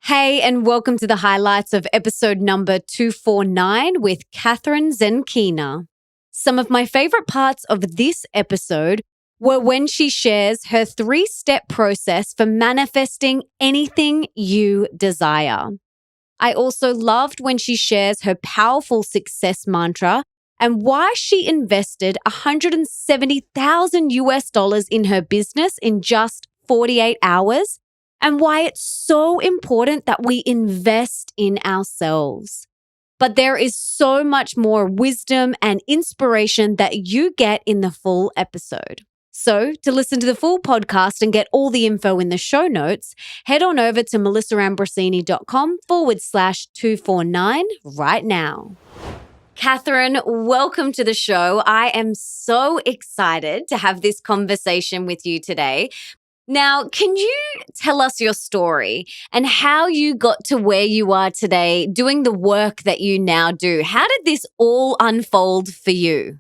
Hey, and welcome to the highlights of episode number 249 with Kathrin Zenkina. Some of my favorite parts of this episode were when she shares her 3-step process for manifesting anything you desire. I also loved when she shares her powerful success mantra and why she invested $170,000 in her business in just 48 hours. And why it's so important that we invest in ourselves. But there is so much more wisdom and inspiration that you get in the full episode. So to listen to the full podcast and get all the info in the show notes, head on over to melissaambrosini.com/249 right now. Kathrin, welcome to the show. I am so excited to have this conversation with you today. Now, can you tell us your story and how you got to where you are today doing the work that you now do? How did this all unfold for you?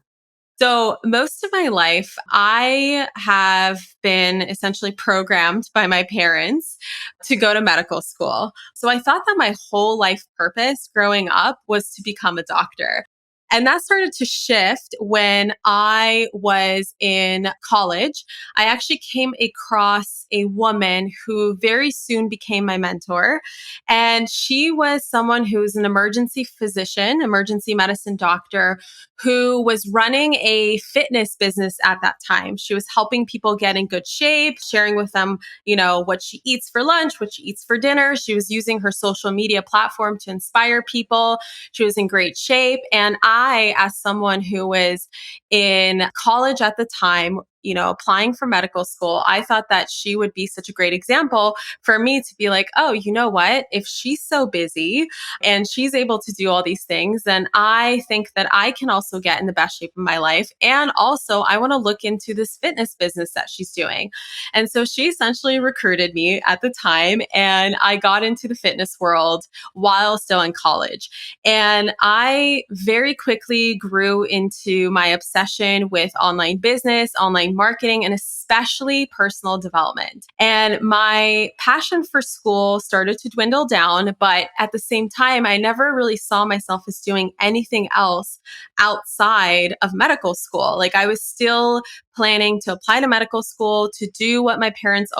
So most of my life, I have been essentially programmed by my parents to go to medical school. So I thought that my whole life purpose growing up was to become a doctor. And that started to shift when I was in college. I actually came across a woman who very soon became my mentor. And she was someone who was an emergency physician, emergency medicine doctor, who was running a fitness business at that time. She was helping people get in good shape, sharing with them, what she eats for lunch, what she eats for dinner. She was using her social media platform to inspire people. She was in great shape. And I, as someone who was in college at the time, applying for medical school, I thought that she would be such a great example for me to be like, oh, you know what? If she's so busy and she's able to do all these things, then I think that I can also get in the best shape of my life. And also, I want to look into this fitness business that she's doing. And so she essentially recruited me at the time, and I got into the fitness world while still in college. And I very quickly grew into my obsession with online business, online marketing, and especially personal development. And my passion for school started to dwindle down, but at the same time, I never really saw myself as doing anything else outside of medical school. Like I was still planning to apply to medical school to do what my parents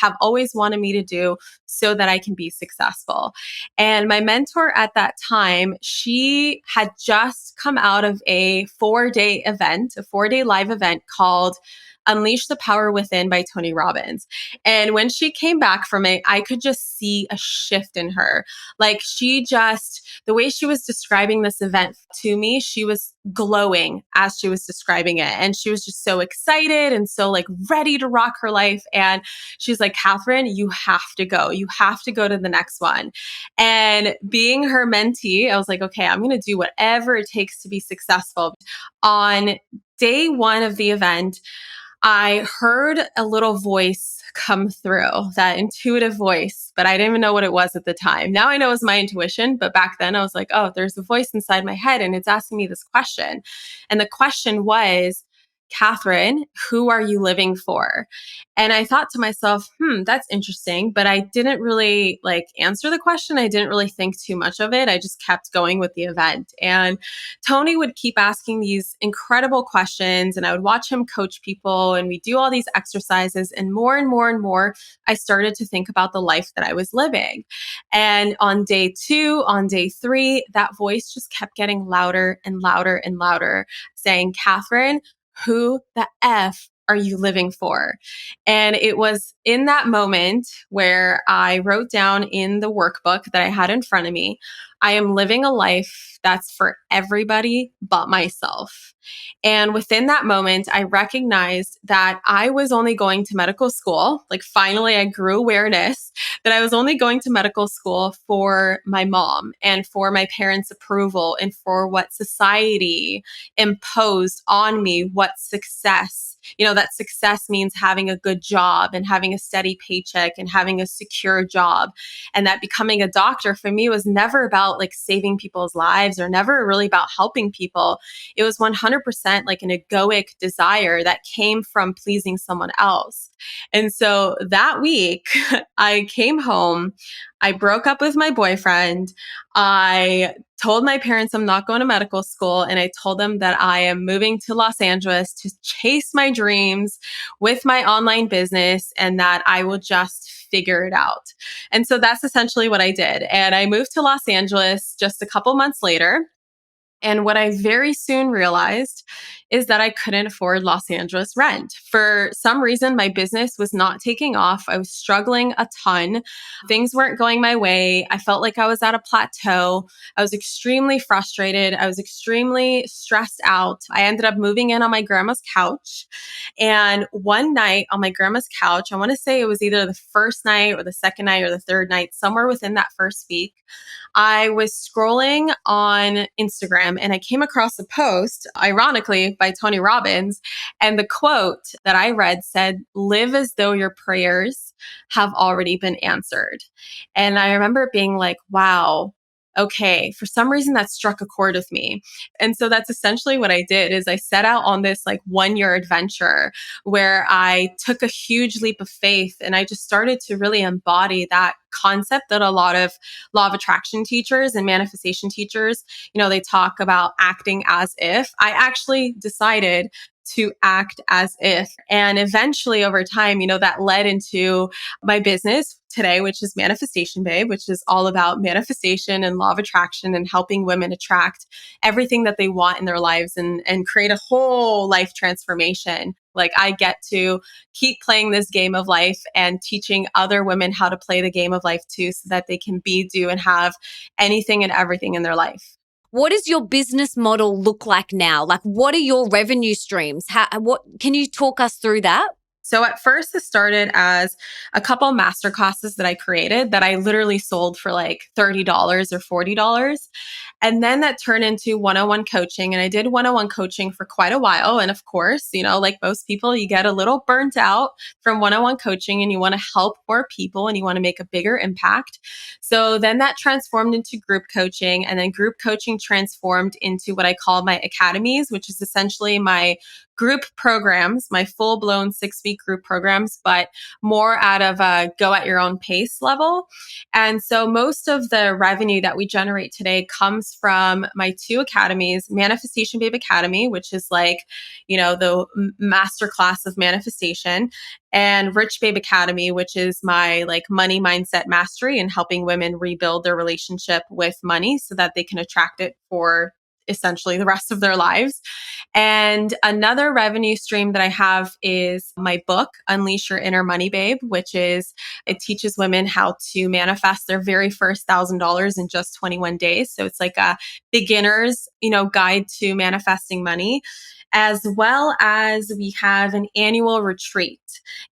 have always wanted me to do so that I can be successful. And my mentor at that time, she had just come out of a 4-day live event called Unleash the Power Within by Tony Robbins. And when she came back from it, I could just see a shift in her. Like the way she was describing this event to me, she was glowing as she was describing it. And she was just so excited and so ready to rock her life. And she's like, Kathrin, you have to go. You have to go to the next one. And being her mentee, I was like, okay, I'm going to do whatever it takes to be successful. On day 1 of the event, I heard a little voice come through, that intuitive voice, but I didn't even know what it was at the time. Now I know it was my intuition, but back then I was like, oh, there's a voice inside my head and it's asking me this question. And the question was, Kathrin, who are you living for? And I thought to myself, that's interesting, but I didn't really answer the question. I didn't really think too much of it. I just kept going with the event. And Tony would keep asking these incredible questions, and I would watch him coach people, and we do all these exercises, and more and more and more, I started to think about the life that I was living. And on day 2, on day 3, that voice just kept getting louder and louder and louder, saying, Kathrin, who the F are you living for? And it was in that moment where I wrote down in the workbook that I had in front of me, I am living a life that's for everybody but myself. And within that moment, I recognized that I was only going to medical school. Finally, I grew awareness that I was only going to medical school for my mom and for my parents' approval and for what society imposed on me, what success. That success means having a good job and having a steady paycheck and having a secure job. And that becoming a doctor for me was never about about like saving people's lives or never really about helping people. It was 100% like an egoic desire that came from pleasing someone else. And so that week, I came home, I broke up with my boyfriend. I told my parents I'm not going to medical school. And I told them that I am moving to Los Angeles to chase my dreams with my online business and that I will just figure it out. And so that's essentially what I did. And I moved to Los Angeles just a couple months later. And what I very soon realized is that I couldn't afford Los Angeles rent. For some reason, my business was not taking off. I was struggling a ton. Things weren't going my way. I felt like I was at a plateau. I was extremely frustrated. I was extremely stressed out. I ended up moving in on my grandma's couch. And one night on my grandma's couch, I want to say it was either the first night or the second night or the third night, somewhere within that first week, I was scrolling on Instagram and I came across a post, ironically, by Tony Robbins. And the quote that I read said, "Live as though your prayers have already been answered." And I remember being like, wow, okay, for some reason that struck a chord with me. And so that's essentially what I did is I set out on this like 1 year adventure where I took a huge leap of faith and I just started to really embody that concept that a lot of law of attraction teachers and manifestation teachers, they talk about acting as if. I actually decided to act as if. And eventually over time, that led into my business today, which is Manifestation Babe, which is all about manifestation and law of attraction and helping women attract everything that they want in their lives and create a whole life transformation. Like I get to keep playing this game of life and teaching other women how to play the game of life too, so that they can be, do, and have anything and everything in their life. What does your business model look like now? Like, what are your revenue streams? What can you talk us through that? So at first it started as a couple master classes that I created that I literally sold for like $30 or $40. And then that turned into one-on-one coaching. And I did one-on-one coaching for quite a while. And of course, like most people, you get a little burnt out from one-on-one coaching and you want to help more people and you want to make a bigger impact. So then that transformed into group coaching, and then group coaching transformed into what I call my academies, which is essentially my group programs, my full-blown 6-week group programs, but more out of a go at your own pace level. And so most of the revenue that we generate today comes from my 2 academies, Manifestation Babe Academy, which is like, the masterclass of manifestation, and Rich Babe Academy, which is my like money mindset mastery and helping women rebuild their relationship with money so that they can attract it for essentially the rest of their lives. And another revenue stream that I have is my book, Unleash Your Inner Money Babe, which is, it teaches women how to manifest their very first $1,000 in just 21 days. So it's like a beginner's, guide to manifesting money, as well as we have an annual retreat.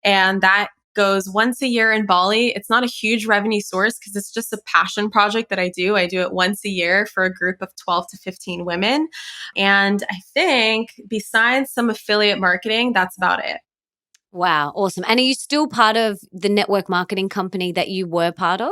And that goes once a year in Bali. It's not a huge revenue source because it's just a passion project that I do. I do it once a year for a group of 12 to 15 women. And I think besides some affiliate marketing, that's about it. Wow, awesome. And are you still part of the network marketing company that you were part of?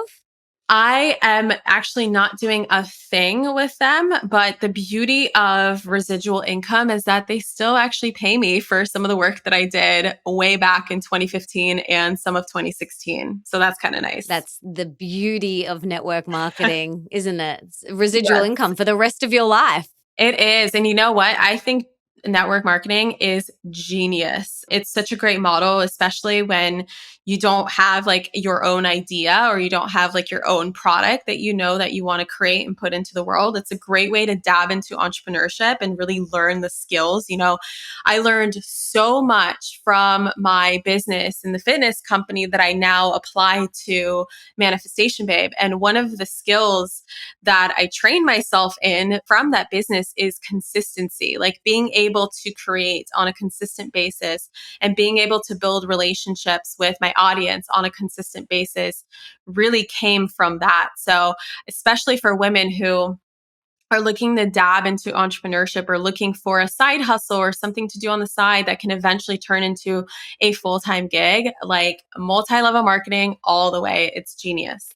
I am actually not doing a thing with them, but the beauty of residual income is that they still actually pay me for some of the work that I did way back in 2015 and some of 2016. So that's kind of nice. That's the beauty of network marketing, isn't it? It's residual Yes. income for the rest of your life. It is. And you know what? I think network marketing is genius. It's such a great model, especially when you don't have like your own idea or you don't have like your own product that that you want to create and put into the world. It's a great way to dab into entrepreneurship and really learn the skills. I learned so much from my business in the fitness company that I now apply to Manifestation Babe. And one of the skills that I train myself in from that business is consistency, like being able to create on a consistent basis and being able to build relationships with my audience on a consistent basis really came from that. So especially for women who are looking to dab into entrepreneurship or looking for a side hustle or something to do on the side that can eventually turn into a full-time gig, like multi-level marketing all the way. It's genius.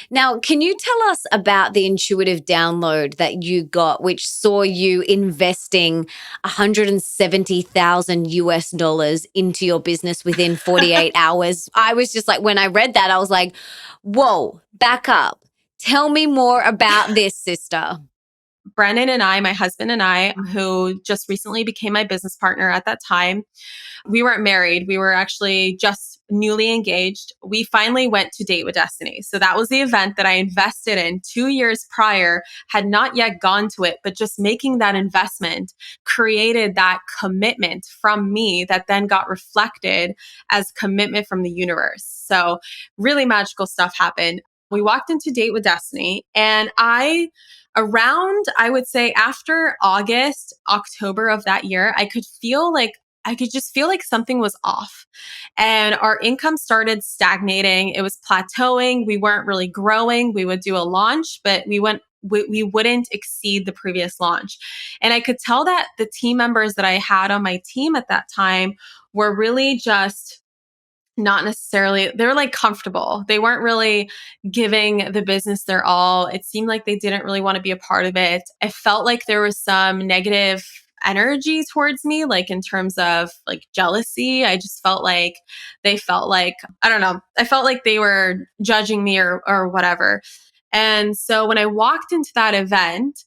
Now, can you tell us about the intuitive download that you got, which saw you investing 170,000 US dollars into your business within 48 hours? I was just like, when I read that, I was like, whoa, back up. Tell me more about this, sister. Brennan and I, my husband and I, who just recently became my business partner at that time, we weren't married. We were actually just newly engaged. We finally went to Date with Destiny. So that was the event that I invested in 2 years prior, had not yet gone to it, but just making that investment created that commitment from me that then got reflected as commitment from the universe. So really magical stuff happened. We walked into Date with Destiny, and I would say after August, October of that year, I could just feel like something was off, and our income started stagnating. It was plateauing. We weren't really growing. We would do a launch, but we wouldn't exceed the previous launch. And I could tell that the team members that I had on my team at that time were really just not necessarily, they were like comfortable. They weren't really giving the business their all. It seemed like they didn't really want to be a part of it. I felt like there was some negative energy towards me, like in terms of like jealousy. I just felt like they felt like, I don't know, I felt like they were judging me or whatever. And so when I walked into that event,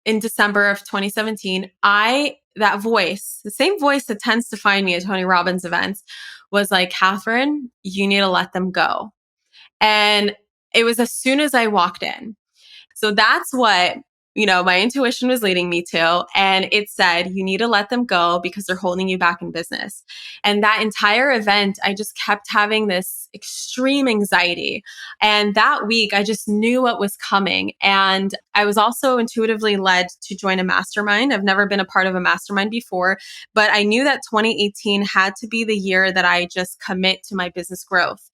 in December of 2017, that voice, the same voice that tends to find me at Tony Robbins events, was like, Kathrin, you need to let them go. And it was as soon as I walked in. So that's what, my intuition was leading me to. And it said, you need to let them go because they're holding you back in business. And that entire event, I just kept having this extreme anxiety. And that week, I just knew what was coming. And I was also intuitively led to join a mastermind. I've never been a part of a mastermind before, but I knew that 2018 had to be the year that I just commit to my business growth.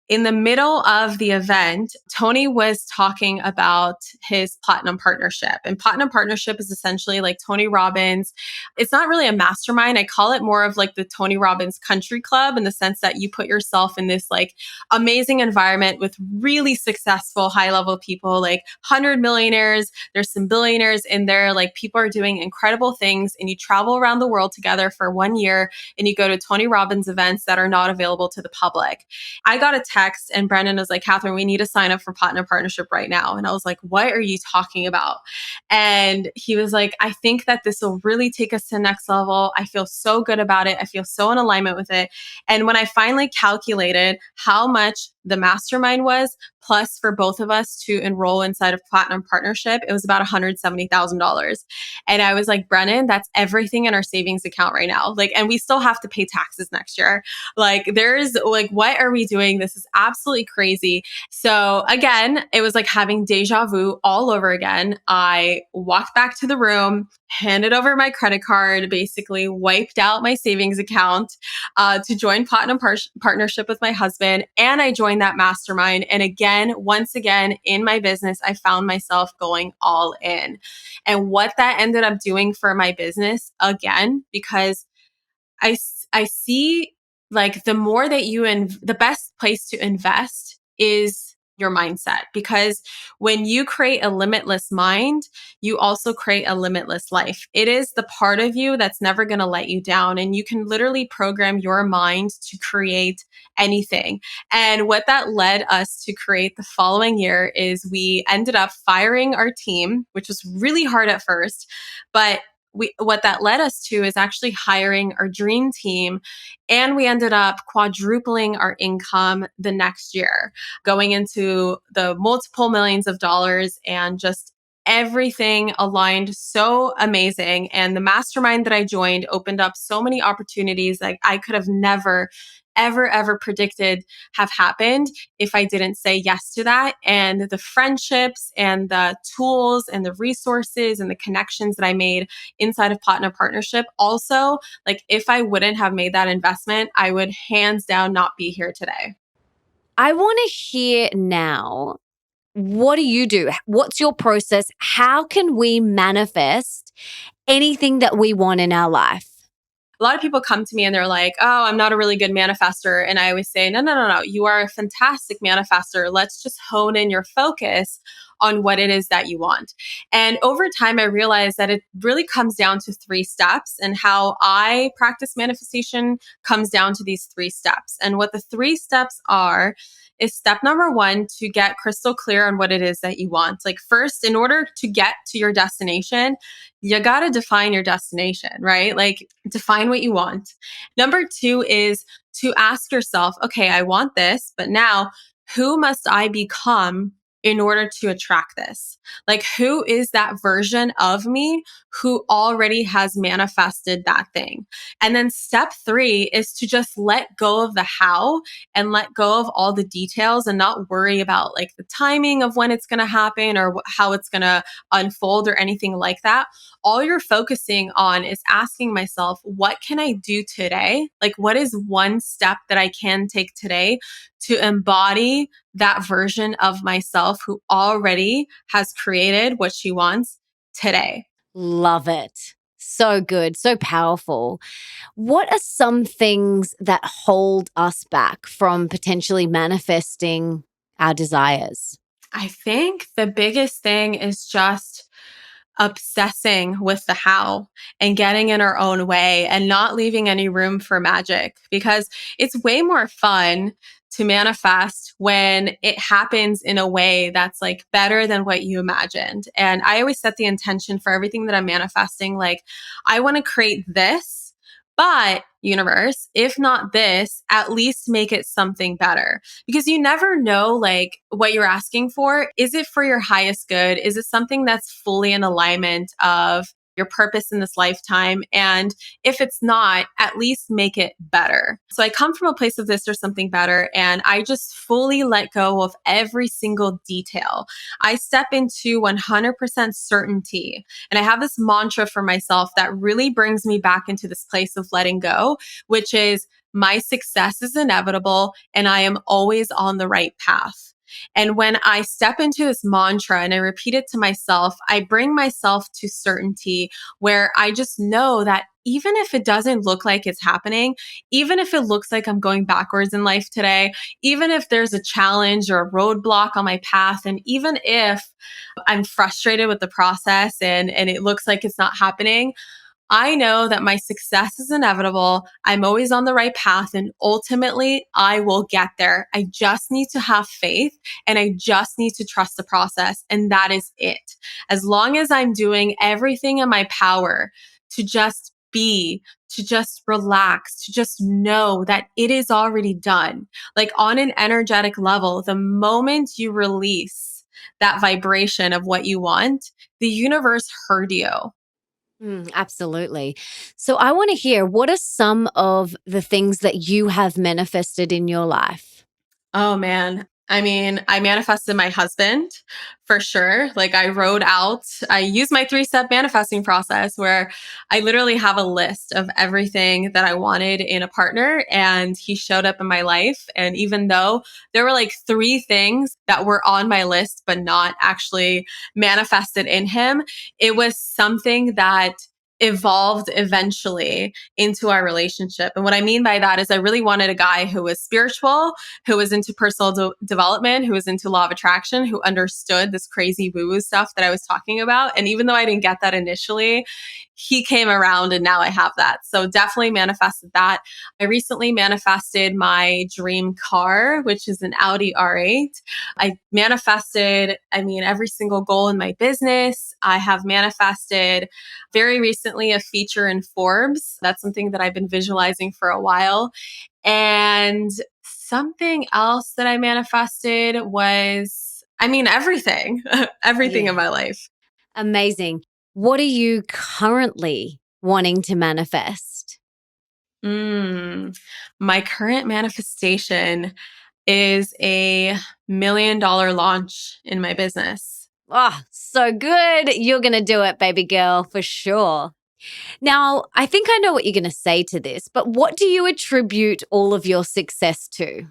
In the middle of the event, Tony was talking about his platinum partnership. And platinum partnership is essentially like Tony Robbins. It's not really a mastermind. I call it more of like the Tony Robbins country club, in the sense that you put yourself in this like amazing environment with really successful high level people, like 100 millionaires. There's some billionaires in there. Like, people are doing incredible things, and you travel around the world together for 1 year, and you go to Tony Robbins events that are not available to the public. I got a text, and Brendan was like, Kathrin, we need to sign up for Platinum Partnership right now. And I was like, what are you talking about? And he was like, I think that this will really take us to the next level. I feel so good about it. I feel so in alignment with it. And when I finally calculated how much the mastermind was, plus for both of us to enroll inside of Platinum Partnership, it was about $170,000. And I was like, Brennan, that's everything in our savings account right now. Like, and we still have to pay taxes next year. Like, there's like, what are we doing? This is absolutely crazy. So again, it was like having deja vu all over again. I walked back to the room, handed over my credit card, basically wiped out my savings account to join Platinum Partnership with my husband. And I joined that mastermind. And again, once again, in my business, I found myself going all in. And what that ended up doing for my business, again, because I see like the more that the best place to invest is your mindset, because when you create a limitless mind, you also create a limitless life. It is the part of you that's never going to let you down. And you can literally program your mind to create anything. And what that led us to create the following year is we ended up firing our team, which was really hard at first, but what that led us to is actually hiring our dream team. And we ended up quadrupling our income the next year, going into the multiple millions of dollars, and just everything aligned so amazing. And the mastermind that I joined opened up so many opportunities that I could have never, ever predicted have happened if I didn't say yes to that. And the friendships and the tools and the resources and the connections that I made inside of Platinum Partnership, also, like, if I wouldn't have made that investment, I would hands down not be here today. I want to hear now, what do you do? What's your process? How can we manifest anything that we want in our life? a lot of people come to me and they're like, oh, I'm not a really good manifestor. And I always say, no, no, no, no. You are a fantastic manifestor. Let's just hone in your focus on what it is that you want. And over time, I realized that it really comes down to 3 steps, and how I practice manifestation comes down to these 3 steps. And what the 3 steps are is step number 1, to get crystal clear on what it is that you want. Like, first, in order to get to your destination, you got to define your destination, right? Like, define what you want. Number 2 is to ask yourself, okay, I want this, but now who must I become in order to attract this? Like, who is that version of me who already has manifested that thing? And then step 3 is to just let go of the how and let go of all the details and not worry about like the timing of when it's going to happen or how it's going to unfold or anything like that. All you're focusing on is asking myself, what can I do today? Like, what is one step that I can take today to embody that version of myself who already has created what she wants today? Love it. So good. So powerful. What are some things that hold us back from potentially manifesting our desires? I think the biggest thing is just obsessing with the how and getting in our own way and not leaving any room for magic, because it's way more fun to manifest when it happens in a way that's like better than what you imagined. And I always set the intention for everything that I'm manifesting. Like, I want to create this, but universe, if not this, at least make it something better, because you never know like what you're asking for. Is it for your highest good? Is it something that's fully in alignment of your purpose in this lifetime? And if it's not, at least make it better. So I come from a place of this or something better, and I just fully let go of every single detail. I step into 100% certainty. And I have this mantra for myself that really brings me back into this place of letting go, which is, my success is inevitable and I am always on the right path. And when I step into this mantra and I repeat it to myself, I bring myself to certainty, where I just know that even if it doesn't look like it's happening, even if it looks like I'm going backwards in life today, even if there's a challenge or a roadblock on my path, and even if I'm frustrated with the process and it looks like it's not happening, I know that my success is inevitable. I'm always on the right path, and ultimately I will get there. I just need to have faith and I just need to trust the process. And that is it. As long as I'm doing everything in my power to just be, to just relax, to just know that it is already done. Like, on an energetic level, the moment you release that vibration of what you want, the universe heard you. Absolutely. So I want to hear, what are some of the things that you have manifested in your life? Oh man. I mean, I manifested my husband for sure. Like, I use my 3-step manifesting process, where I literally have a list of everything that I wanted in a partner, and he showed up in my life. And even though there were like 3 things that were on my list, but not actually manifested in him, it was something that evolved eventually into our relationship. And what I mean by that is, I really wanted a guy who was spiritual, who was into personal development, who was into law of attraction, who understood this crazy woo-woo stuff that I was talking about. And even though I didn't get that initially, he came around and now I have that. So definitely manifested that. I recently manifested my dream car, which is an Audi R8. I manifested, every single goal in my business. I have manifested very recently a feature in Forbes. That's something that I've been visualizing for a while. And something else that I manifested was, everything, everything Yeah. in my life. Amazing. What are you currently wanting to manifest? My current manifestation is $1 million launch in my business. Oh, so good. You're going to do it, baby girl, for sure. Now, I think I know what you're going to say to this, but what do you attribute all of your success to?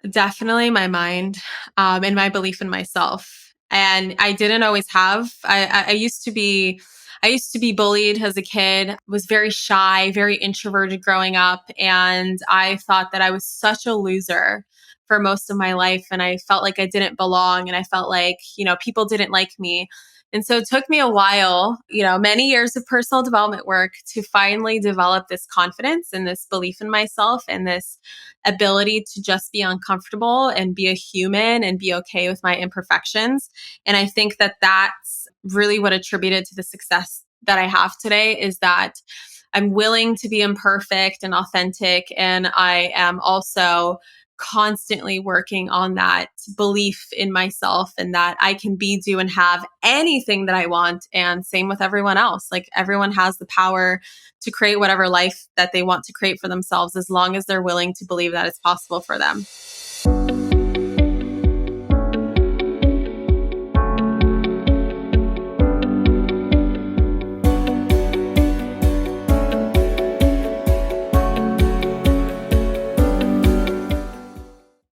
Definitely my mind, and my belief in myself. And I didn't always have, I used to be, I used to be bullied as a kid, was very shy, very introverted growing up. And I thought that I was such a loser for most of my life. And I felt like I didn't belong. And I felt like, people didn't like me. And so it took me a while, many years of personal development work to finally develop this confidence and this belief in myself and this ability to just be uncomfortable and be a human and be okay with my imperfections. And I think that that's really what attributed to the success that I have today is that I'm willing to be imperfect and authentic. And I am also constantly working on that belief in myself and that I can be, do, and have anything that I want. And same with everyone else. Like everyone has the power to create whatever life that they want to create for themselves as long as they're willing to believe that it's possible for them.